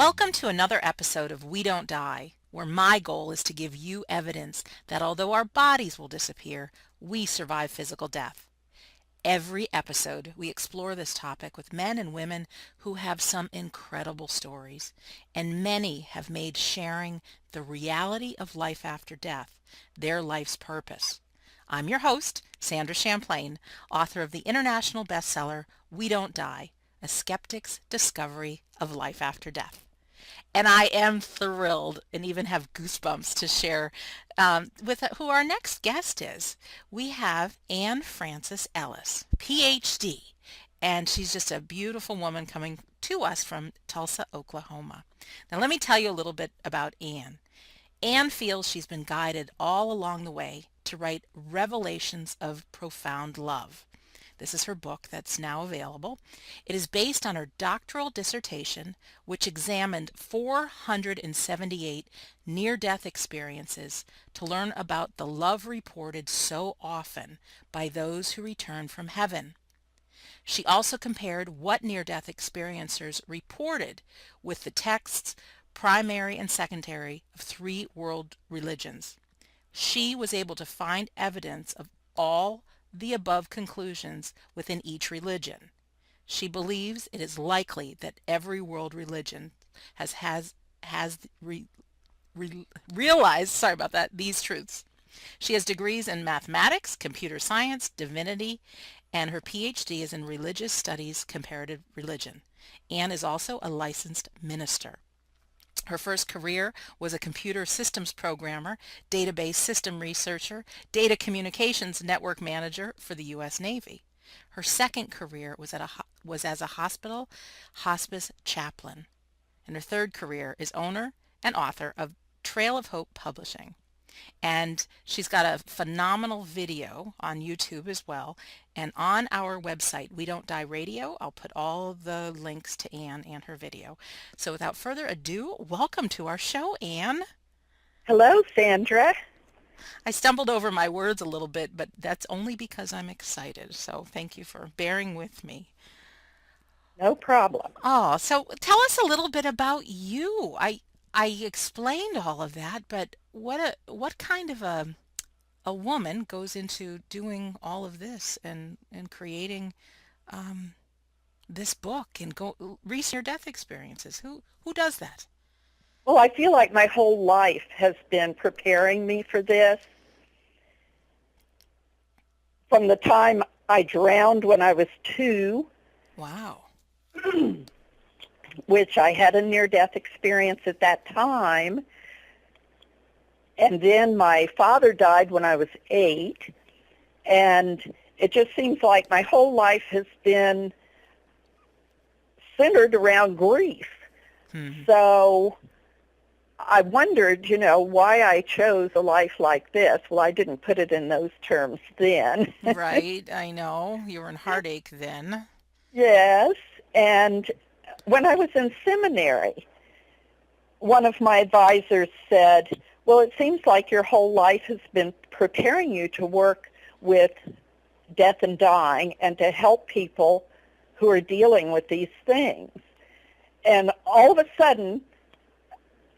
Welcome to another episode of We Don't Die, where my goal is to give you evidence that although our bodies will disappear, we survive physical death. Every episode, we explore this topic with men and women who have some incredible stories, and many have made sharing the reality of life after death their life's purpose. I'm your host, Sandra Champlain, author of the international bestseller, We Don't Die, A Skeptic's Discovery of Life After Death. And I am thrilled and even have goosebumps to share with who our next guest is. We have Ann Ellis, PhD, and she's just a beautiful woman coming to us from Tulsa, Oklahoma. Now let me tell you a little bit about Ann. Ann feels she's been guided all along the way to write Revelations of Profound Love. This is her book that's now available. It is based on her doctoral dissertation, which examined 478 near-death experiences to learn about the love reported so often by those who return from heaven. She also compared what near-death experiencers reported with the texts, primary and secondary, of three world religions. She was able to find evidence of all the above conclusions within each religion. She believes it is likely that every world religion realized, these truths. She has degrees in mathematics, computer science, divinity, and her PhD is in religious studies, comparative religion. Ann is also a licensed minister. Her first career was a computer systems programmer, database system researcher, data communications network manager for the U.S. Navy. Her second career was as a hospital hospice chaplain. And her third career is owner and author of Trail of Hope Publishing. And she's got a phenomenal video on YouTube as well. And on our website, We Don't Die Radio, I'll put all the links to Ann and her video. So without further ado, welcome to our show, Ann. Hello, Sandra. I stumbled over my words a little bit, but that's only because I'm excited. So thank you for bearing with me. No problem. Oh, so tell us a little bit about you. I explained all of that, but what kind of a woman goes into doing all of this and creating this book and go research your death experiences? Who does that? Well, I feel like my whole life has been preparing me for this. From the time I drowned when I was 2, Wow. which I had a near-death experience at that time, and then my father died when I was 8, and it just seems like my whole life has been centered around grief. So I wondered, why I chose a life like this. Well, I didn't put it in those terms then. Right, I know. You were in heartache then. Yes, and when I was in seminary, one of my advisors said, well, it seems like your whole life has been preparing you to work with death and dying and to help people who are dealing with these things. And all of a sudden,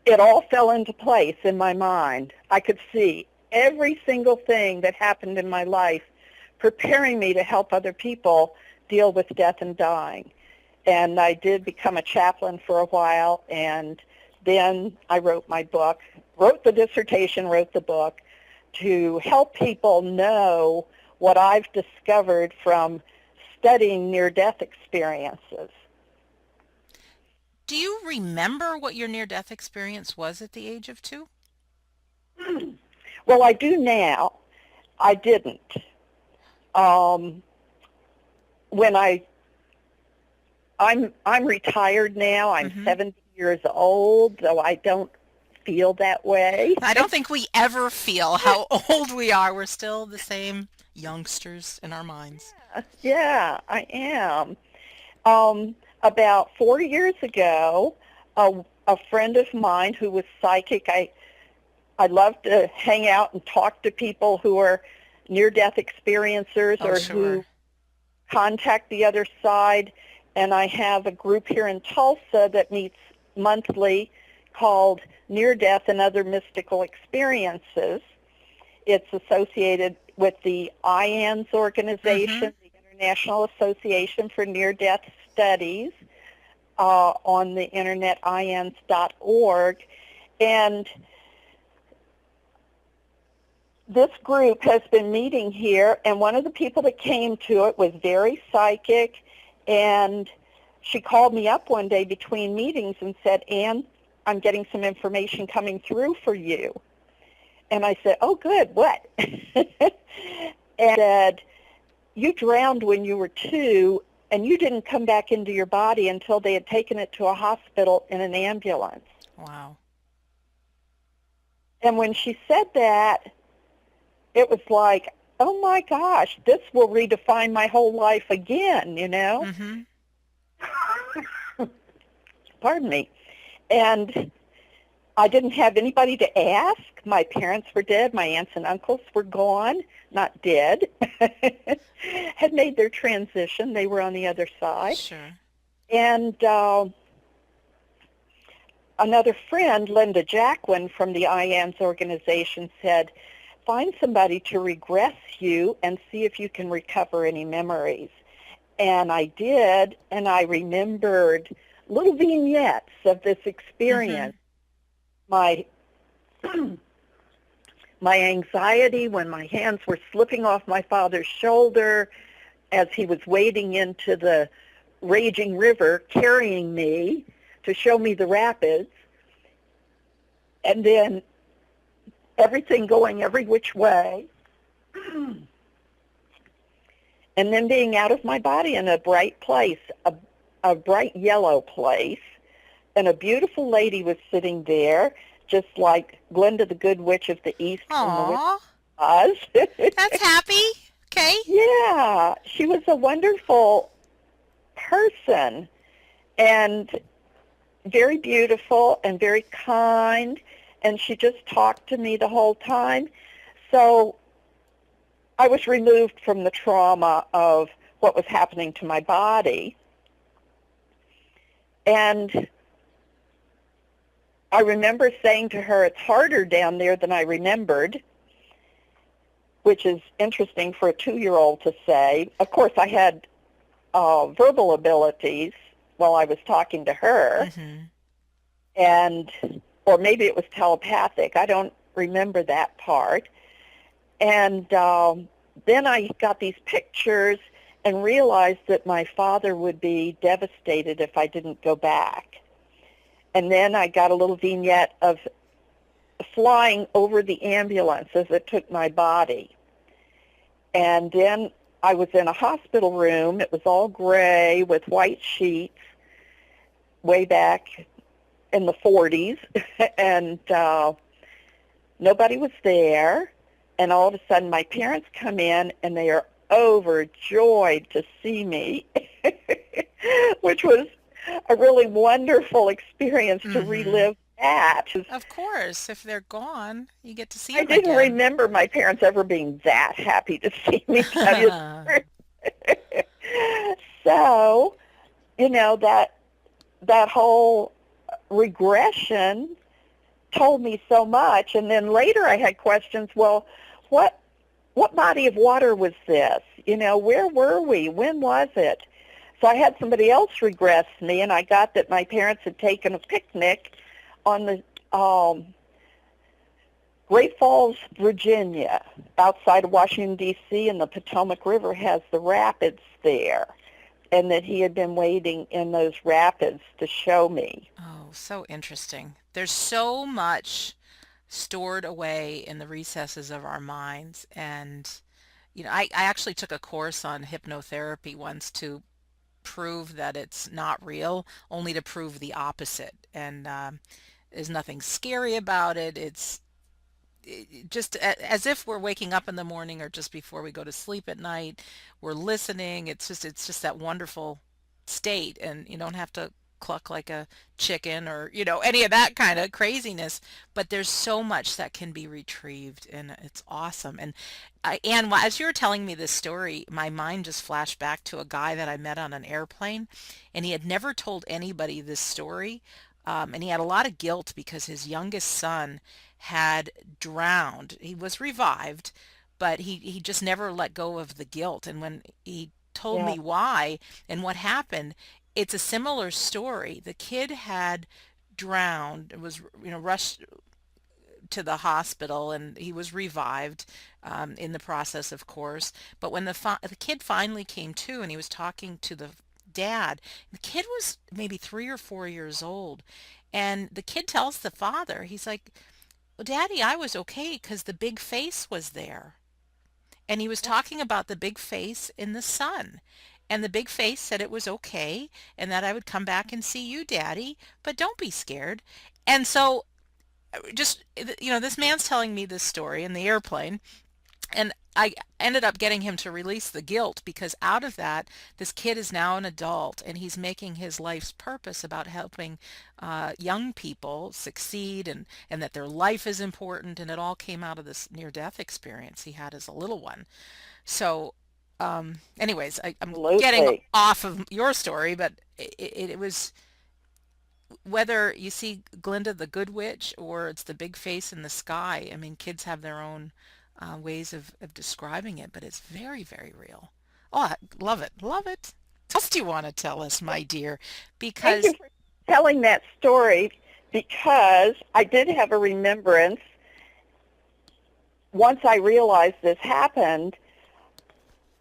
it all fell into place in my mind. I could see every single thing that happened in my life preparing me to help other people deal with death and dying. And I did become a chaplain for a while, and then I wrote my book, wrote the dissertation, wrote the book, to help people know what I've discovered from studying near-death experiences. Do you remember what your near-death experience was at the age of 2? Well, I do now. I didn't. When I'm retired now. I'm 70 years old, though I don't feel that way. I don't think we ever feel how old we are. We're still the same youngsters in our minds. Yeah, I am. About 4 years ago, a friend of mine who was psychic, I love to hang out and talk to people who are near-death experiencers who contact the other side. And I have a group here in Tulsa that meets monthly called Near Death and Other Mystical Experiences. It's associated with the IANS Mm-hmm. organization, the International Association for Near-Death Studies, on the internet, ians.org. And this group has been meeting here, and one of the people that came to it was very psychic, and she called me up one day between meetings and said, Ann, I'm getting some information coming through for you. And I said, oh, good, what? And said, you drowned when you were 2, and you didn't come back into your body until they had taken it to a hospital in an ambulance. Wow. And when she said that, it was like, oh my gosh, this will redefine my whole life again, you know? Mm-hmm. Pardon me. And I didn't have anybody to ask. My parents were dead. My aunts and uncles were gone, not dead. Had made their transition. They were on the other side. Sure. And another friend, Linda Jacquin from the IANS organization, said, find somebody to regress you and see if you can recover any memories. And I did, and I remembered little vignettes of this Mm-hmm. experience. My my anxiety when my hands were slipping off my father's shoulder as he was wading into the raging river, carrying me to show me the rapids, and then everything going every which way, and then being out of my body in a bright place, a bright yellow place, and a beautiful lady was sitting there, just like Glinda the Good Witch of the East from the Wizard Aw, of Oz. that's happy. Okay. Yeah, she was a wonderful person and very beautiful and very kind, and she just talked to me the whole time. So I was removed from the trauma of what was happening to my body. And I remember saying to her, it's harder down there than I remembered, which is interesting for a 2-year-old to say. Of course, I had verbal abilities while I was talking to her, Mm-hmm. and or maybe it was telepathic. I don't remember that part. And then I got these pictures and realized that my father would be devastated if I didn't go back. And then I got a little vignette of flying over the ambulance as it took my body. And then I was in a hospital room. It was all gray with white sheets way back in the 40s. And nobody was there. And all of a sudden my parents come in and they are overjoyed to see me, which was a really wonderful experience to Mm-hmm. relive that. Of course, if they're gone, you get to see I them didn't again. remember my parents ever being that happy to see me, tell you the truth. So, that whole regression told me so much. And then later I had questions, well, what body of water was this? Where were we? When was it? So I had somebody else regress me, and I got that my parents had taken a picnic on the Great Falls, Virginia, outside of Washington, D.C., and the Potomac River has the rapids there, and that he had been waiting in those rapids to show me. Oh, so interesting. There's so much stored away in the recesses of our minds. And, I actually took a course on hypnotherapy once to prove that it's not real, only to prove the opposite. And there's nothing scary about it. It's just as if we're waking up in the morning or just before we go to sleep at night. We're listening. It's just that wonderful state, and you don't have to cluck like a chicken or any of that kind of craziness. But there's so much that can be retrieved, and it's awesome. And Anne, as you were telling me this story, my mind just flashed back to a guy that I met on an airplane, and he had never told anybody this story and he had a lot of guilt because his youngest son had drowned. He was revived, but he just never let go of the guilt. And when he told Yeah. me why and what happened, it's a similar story. The kid had drowned, was, rushed to the hospital, and he was revived in the process, of course. But when the kid finally came to and he was talking to the dad, the kid was maybe 3 or 4 years old. And the kid tells the father, he's like, well, Daddy, I was okay because the big face was there. And he was talking about the big face in the sun. And the big face said it was okay and that I would come back and see you, Daddy, but don't be scared. And so just, this man's telling me this story in the airplane, and I ended up getting him to release the guilt, because out of that, this kid is now an adult and he's making his life's purpose about helping young people succeed, and that their life is important. And it all came out of this near-death experience he had as a little one. So anyways, I'm getting Absolutely. off of your story, but it was, whether you see Glinda the Good Witch or it's the big face in the sky, I mean, kids have their own ways of describing it, but it's very, very real. Oh, I love it. Love it. What else do you want to tell us, my dear? Thank you Because, for telling that story, because I did have a remembrance. Once I realized this happened,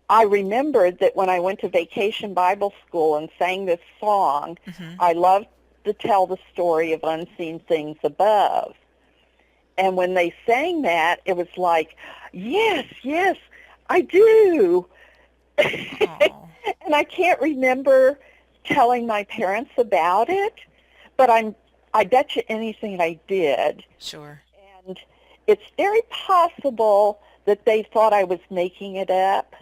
I remembered that when I went to Vacation Bible School and sang this song, mhm. I loved to tell the story of unseen things above. And when they sang that, it was like, yes, yes, I do. Oh, And I can't remember telling my parents about it, but I bet you anything I did. sure. And it's very possible that they thought I was making it up.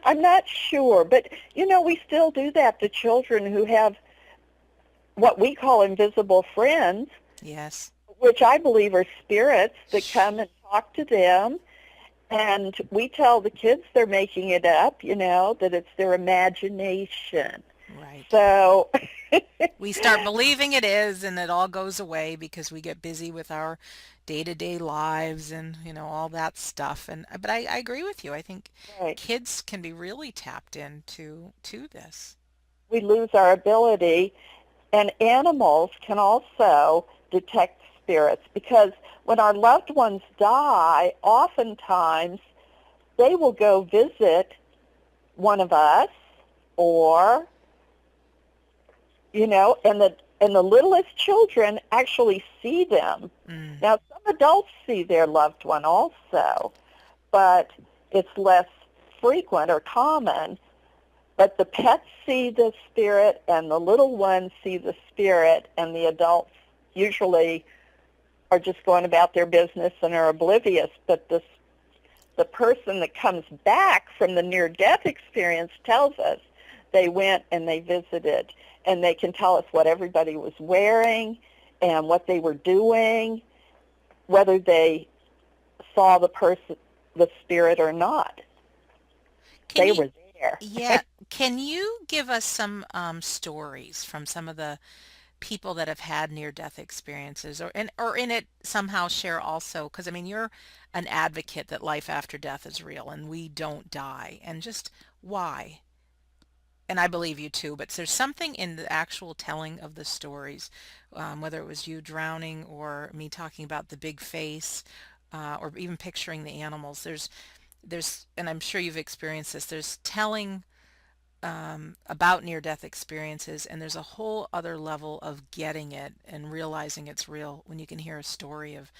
I'm not sure, but we still do that to children who have what we call invisible friends, Yes. which I believe are spirits that come and talk to them. And we tell the kids they're making it up, that it's their imagination. Right. So, We start believing it is, and it all goes away because we get busy with our day-to-day lives and, all that stuff. And but I agree with you. I think right, kids can be really tapped into to this. we lose our ability. And animals can also detect spirits, because when our loved ones die, oftentimes they will go visit one of us, or and the littlest children actually see them. Mm, Now, some adults see their loved one also, but it's less frequent or common. But the pets see the spirit, and the little ones see the spirit, and the adults usually are just going about their business and are oblivious. But the person that comes back from the near-death experience tells us they went and they visited, and they can tell us what everybody was wearing and what they were doing, whether they saw the spirit or not. can They you, were there. yeah, can you give us some stories from some of the people that have had near-death experiences, or in it somehow share also, because I mean, you're an advocate that life after death is real and we don't die, and just why? And I believe you too, but there's something in the actual telling of the stories, whether it was you drowning or me talking about the big face, or even picturing the animals. And I'm sure you've experienced this. There's telling about near-death experiences, and there's a whole other level of getting it and realizing it's real when you can hear a story of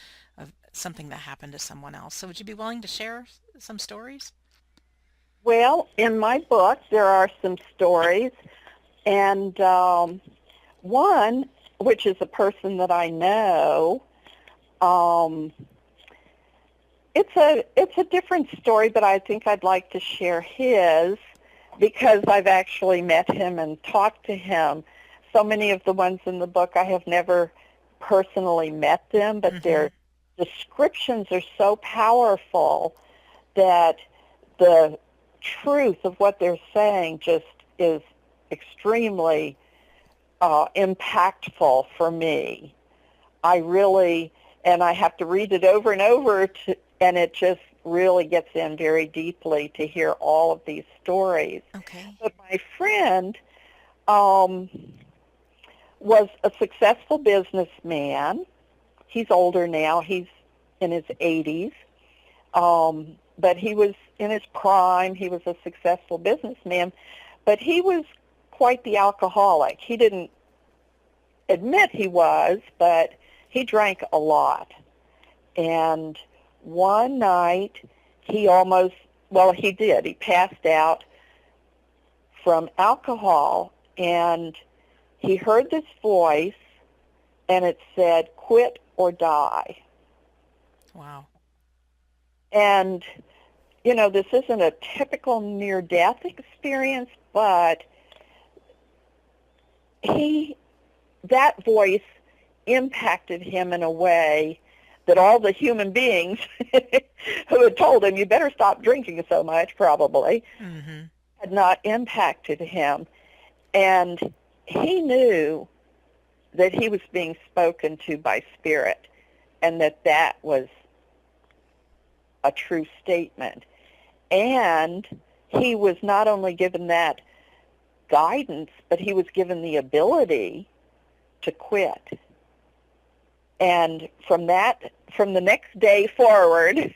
something that happened to someone else. So would you be willing to share some stories? Well, in my book, there are some stories, and one, which is a person that I know, um, it's a different story, but I think I'd like to share his, because I've actually met him and talked to him. So many of the ones in the book, I have never personally met them, but Mm-hmm. their descriptions are so powerful that the truth of what they're saying just is extremely impactful for me. I really, and I have to read it over and over, and it just really gets in very deeply to hear all of these stories. Okay. But my friend um, was a successful businessman. He's older now. He's in his 80s. But he was in his prime. He was a successful businessman. But he was quite the alcoholic. He didn't admit he was, but he drank a lot. And one night he almost, well, he did. He passed out from alcohol, and he heard this voice, and it said, "Quit or die." Wow. And, this isn't a typical near-death experience, but that voice impacted him in a way that all the human beings who had told him, "You better stop drinking so much," probably, Mm-hmm. had not impacted him. And he knew that he was being spoken to by spirit, and that was a true statement. And he was not only given that guidance, but he was given the ability to quit. And from the next day forward,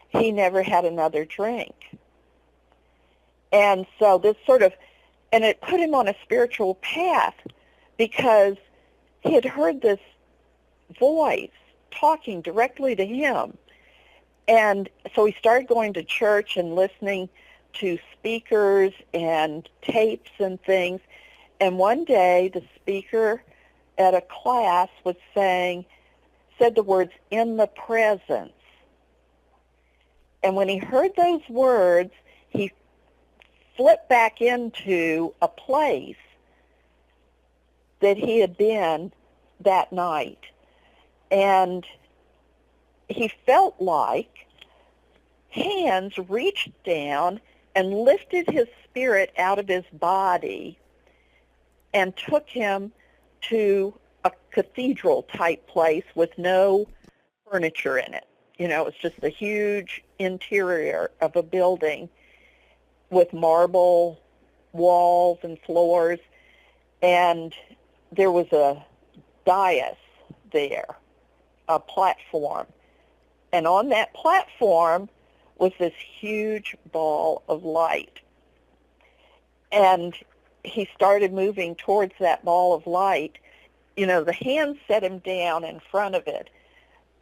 he never had another drink. And so and it put him on a spiritual path, because he had heard this voice talking directly to him. And so he started going to church and listening to speakers and tapes and things. And one day the speaker at a class said the words, "in the presence." And when he heard those words, he flipped back into a place that he had been that night. And he felt like hands reached down and lifted his spirit out of his body and took him to a cathedral-type place with no furniture in it. It was just a huge interior of a building with marble walls and floors, and there was a dais there, a platform. And on that platform was this huge ball of light. And he started moving towards that ball of light. The hand set him down in front of it,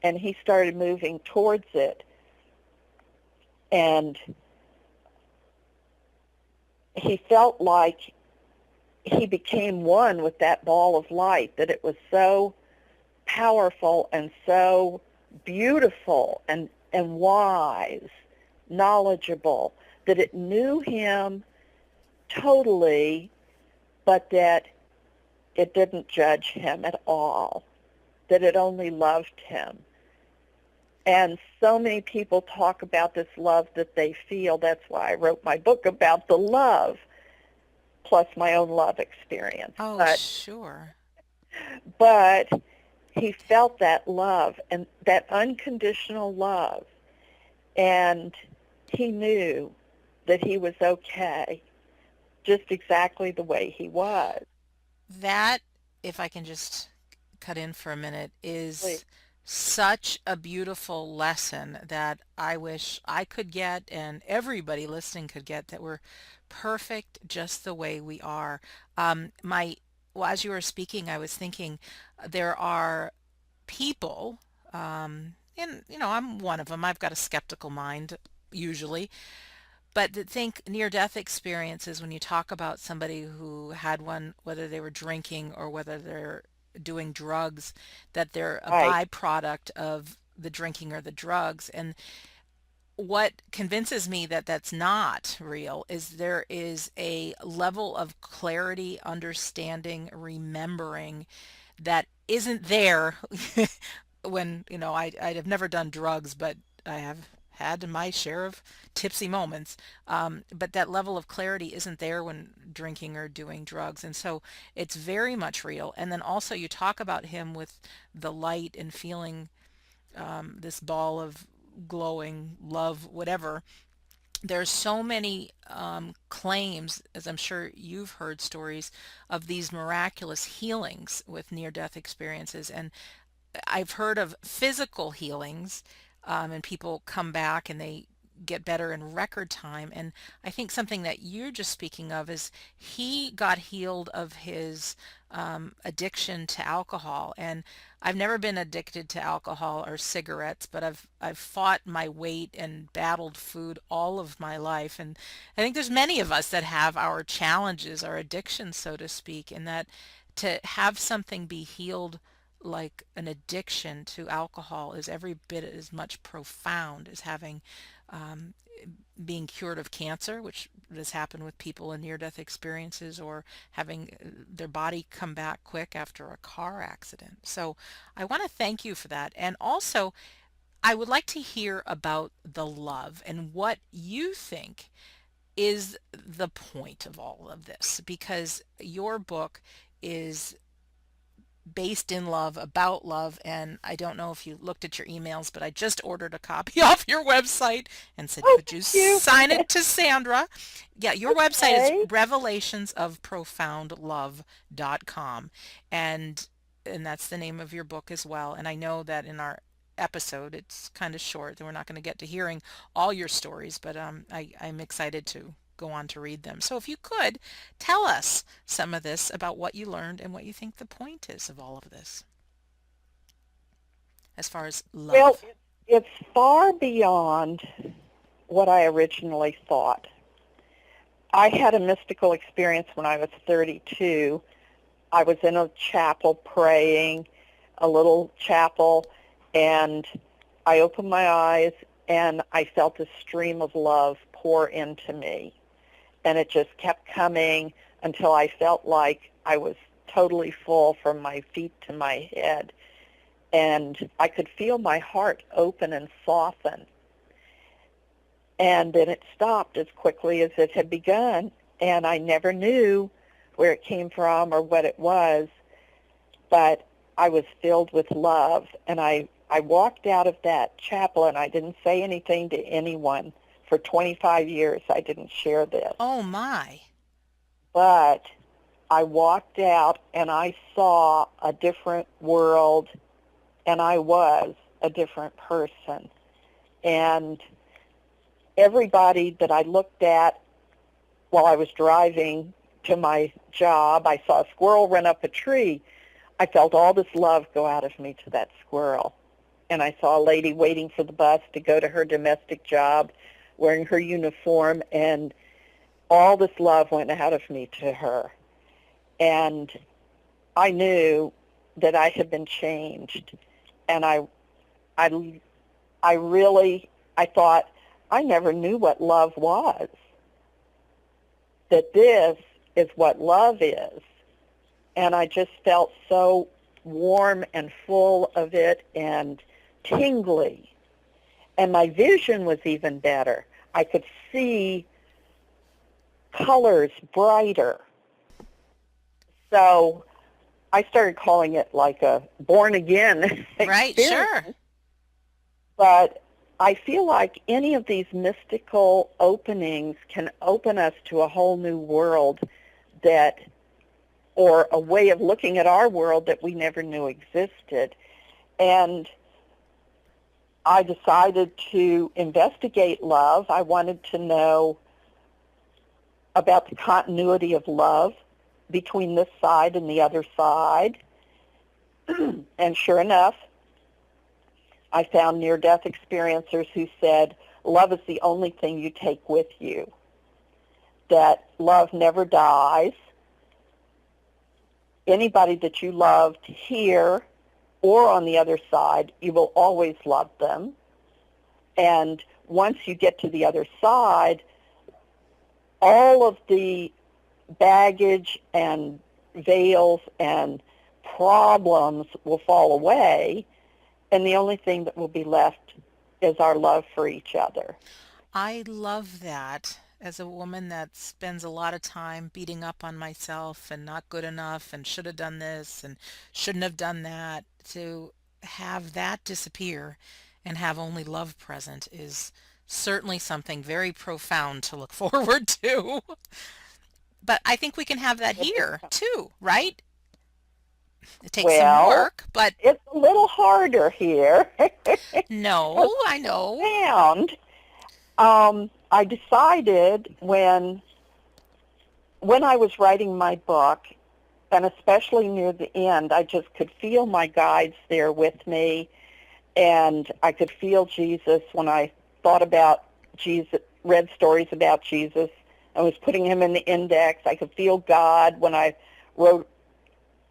and he started moving towards it. And he felt like he became one with that ball of light, that it was so powerful and so beautiful and wise, knowledgeable, that it knew him totally, but that it didn't judge him at all, that it only loved him. And so many people talk about this love that they feel. That's why I wrote my book about the love, plus my own love experience. Oh, sure. But he felt that love, and that unconditional love, and he knew that he was okay, just exactly the way he was. That, if I can just cut in for a minute, Please. is such a beautiful lesson that I wish I could get and everybody listening could get, that we're perfect just the way we are. Well, as you were speaking, I was thinking there are people, and I'm one of them. I've got a skeptical mind usually, but to think near-death experiences, when you talk about somebody who had one, whether they were drinking or whether they're doing drugs, that they're a Right. byproduct of the drinking or the drugs. And what convinces me that that's not real is there is a level of clarity, understanding, remembering that isn't there when, I have never done drugs, but I have had my share of tipsy moments, but that level of clarity isn't there when drinking or doing drugs. And so it's very much real. And then also you talk about him with the light and feeling this ball of glowing love, whatever. There's so many claims, as I'm sure you've heard stories of these miraculous healings with near-death experiences. And I've heard of physical healings, and people come back and they get better in record time. And I think something that you're just speaking of is he got healed of his addiction to alcohol. And I've never been addicted to alcohol or cigarettes, but I've fought my weight and battled food all of my life. And I think there's many of us that have our challenges, our addictions, so to speak, and that to have something be healed like an addiction to alcohol is every bit as much profound as having um, being cured of cancer, which has happened with people in near-death experiences, or having their body come back quick after a car accident. So I want to thank you for that. And also, I would like to hear about the love and what you think is the point of all of this, because your book is based in love, about love, and I don't know if you looked at your emails, but I just ordered a copy off your website and said, Oh, could you thank you. sign it to Sandra? Yeah, your website is Okay. revelationsofprofoundlove.com, and that's the name of your book as well. And I know that in our episode it's kind of short, and we're not going to get to hearing all your stories, but I'm excited to go on to read them. So if you could tell us some of this about what you learned and what you think the point is of all of this as far as Well, love. it's far beyond what I originally thought. I had a mystical experience when I was 32. I was in a chapel praying, a little chapel, and I opened my eyes and I felt a stream of love pour into me. And it just kept coming until I felt like I was totally full from my feet to my head. And I could feel my heart open and soften. And then it stopped as quickly as it had begun. And I never knew where it came from or what it was, but I was filled with love. And I walked out of that chapel and I didn't say anything to anyone. For 25 years, I didn't share this. Oh my. But I walked out and I saw a different world, and I was a different person. And everybody that I looked at while I was driving to my job, I saw a squirrel run up a tree. I felt all this love go out of me to that squirrel. And I saw a lady waiting for the bus to go to her domestic job, wearing her uniform, and all this love went out of me to her. And I knew that I had been changed. And I thought, I never knew what love was. That this is what love is. And I just felt so warm and full of it and tingly. And my vision was even better. I could see colors brighter. So I started calling it like a born-again Right, experience. sure. But I feel like any of these mystical openings can open us to a whole new world that, or a way of looking at our world that we never knew existed. And I decided to investigate love. I wanted to know about the continuity of love between this side and the other side. And sure enough, I found near-death experiencers who said, love is the only thing you take with you, that love never dies. Anybody that you loved here or on the other side, you will always love them. And once you get to the other side, all of the baggage and veils and problems will fall away, and the only thing that will be left is our love for each other. I love that. As a woman that spends a lot of time beating up on myself and not good enough and should have done this and shouldn't have done that, to have that disappear and have only love present is certainly something very profound to look forward to. But I think we can have that It is. here too, right? It takes some Well, work, but it's a little harder here. no, Because I know. found, I decided when I was writing my book, and especially near the end, I just could feel my guides there with me, and I could feel Jesus when I thought about Jesus, read stories about Jesus. I was putting him in the index. I could feel God when I wrote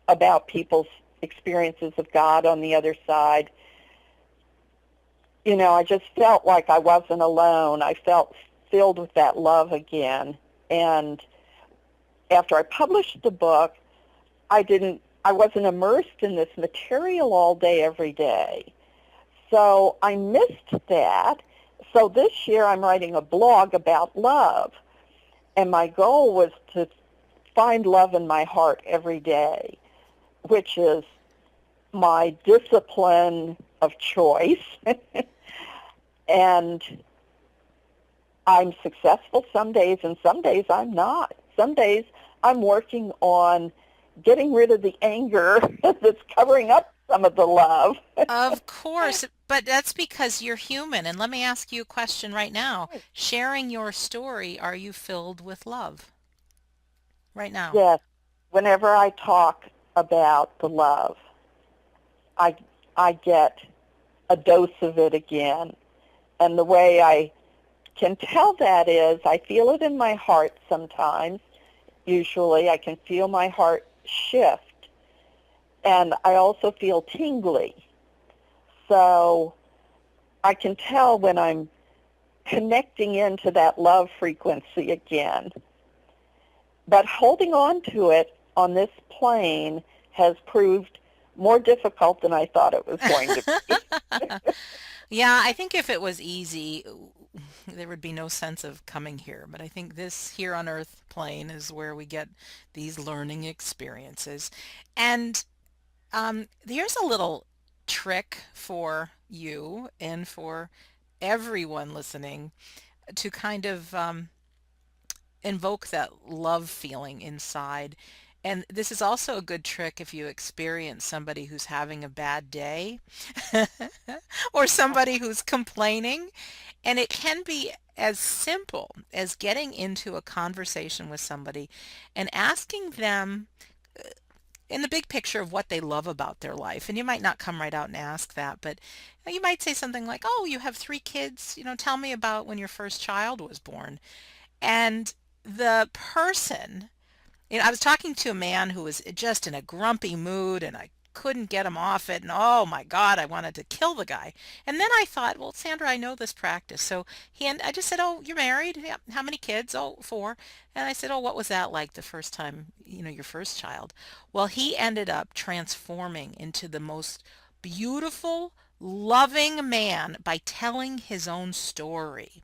about people's experiences of God on the other side. You know, I just felt like I wasn't alone. I felt filled with that love again. And after I published the book, I wasn't immersed in this material all day, every day. So I missed that. So this year I'm writing a blog about love. And my goal was to find love in my heart every day, which is my discipline of choice. And I'm successful some days, and some days I'm not. Some days I'm working on getting rid of the anger that's covering up some of the love. Of course, but that's because you're human. And let me ask you a question right now. Sharing your story, are you filled with love right now? Yes, whenever I talk about the love, I, I get a dose of it again. And the way I can tell that is I feel it in my heart sometimes. Usually I can feel my heart shift. And I also feel tingly. So I can tell when I'm connecting into that love frequency again. But holding on to it on this plane has proved more difficult than I thought it was going to be. Yeah, I think if it was easy, there would be no sense of coming here. But I think this here on Earth plane is where we get these learning experiences. And here's a little trick for you and for everyone listening to kind of invoke that love feeling inside. And this is also a good trick if you experience somebody who's having a bad day or somebody who's complaining. And it can be as simple as getting into a conversation with somebody and asking them in the big picture of what they love about their life. And you might not come right out and ask that, but you might say something like, "Oh, you have 3 kids. Tell me about when your first child was born." And the person, I was talking to a man who was just in a grumpy mood and I couldn't get him off it. And oh my God, I wanted to kill the guy. And then I thought, well, Sandra, I know this practice. So I just said, "Oh, you're married? Yeah. How many kids?" "Oh, 4." And I said, "Oh, what was that like the first time, your first child?" Well, he ended up transforming into the most beautiful, loving man by telling his own story.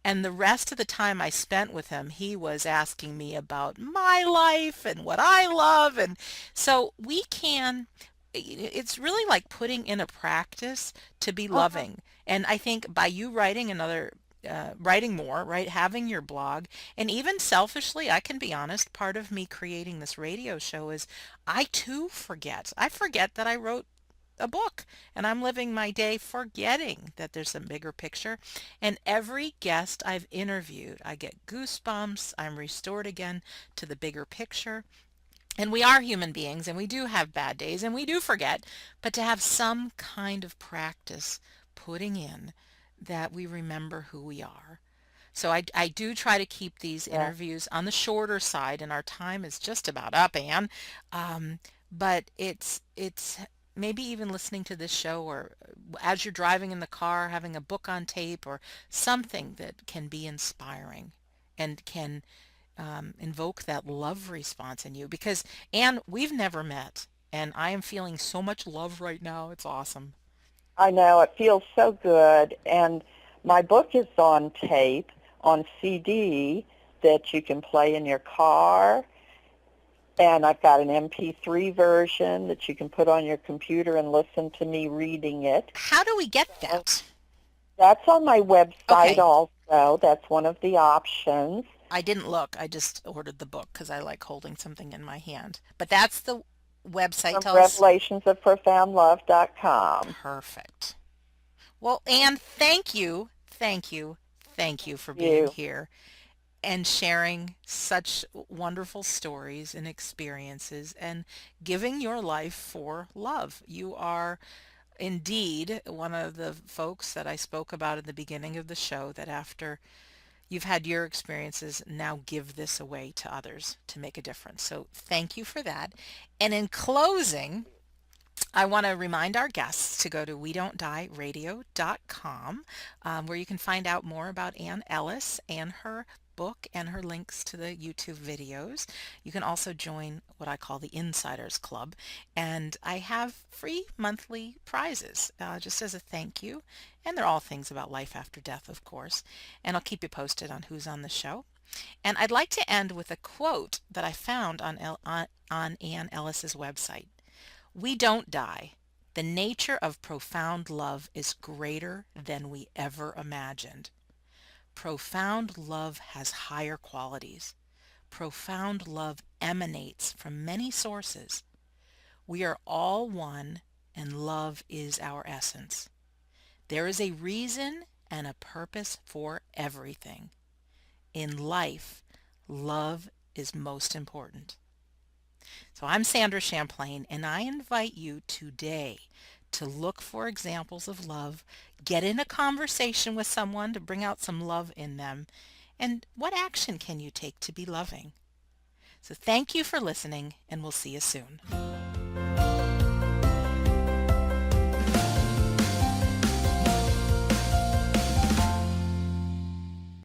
And the rest of the time I spent with him, he was asking me about my life and what I love. And so it's really like putting in a practice to be Uh-huh. loving. And I think by you writing more, right, having your blog, and even selfishly, I can be honest, part of me creating this radio show is I too forget. I forget that I wrote a book and I'm living my day forgetting that there's a bigger picture. And every guest I've interviewed, I get goosebumps. I'm restored again to the bigger picture. And we are human beings and we do have bad days and we do forget, but to have some kind of practice putting in that we remember who we are. So I do try to keep these Yeah. interviews on the shorter side, and our time is just about up, Anne. But it's maybe even listening to this show or as you're driving in the car, having a book on tape or something that can be inspiring and can invoke that love response in you. Because, Anne, we've never met, and I am feeling so much love right now. It's awesome. I know, it feels so good. And my book is on tape, on CD, that you can play in your car. And I've got an MP3 version that you can put on your computer and listen to me reading it. How do we get So that? that's on my website Okay. also. That's one of the options. I didn't look. I just ordered the book because I like holding something in my hand. But that's the website. From Tell us. revelationsofprofoundlove.com. Perfect. Well, Anne, thank you, thank you, thank you for being You. here and sharing such wonderful stories and experiences and giving your life for love. You are indeed one of the folks that I spoke about at the beginning of the show that after you've had your experiences, now give this away to others to make a difference. So thank you for that. And in closing, I want to remind our guests to go to WeDon'tDieRadio.com, where you can find out more about Ann Ellis and her book and her links to the YouTube videos. You can also join what I call the Insiders Club, and I have free monthly prizes just as a thank you. And they're all things about life after death, of course. And I'll keep you posted on who's on the show. And I'd like to end with a quote that I found on Ann Ellis's website. We don't die. The nature of profound love is greater than we ever imagined. Profound love has higher qualities. Profound love emanates from many sources. We are all one, and love is our essence. There is a reason and a purpose for everything. In life, love is most important. So I'm Sandra Champlain, and I invite you today to look for examples of love, get in a conversation with someone to bring out some love in them, and what action can you take to be loving? So thank you for listening, and we'll see you soon.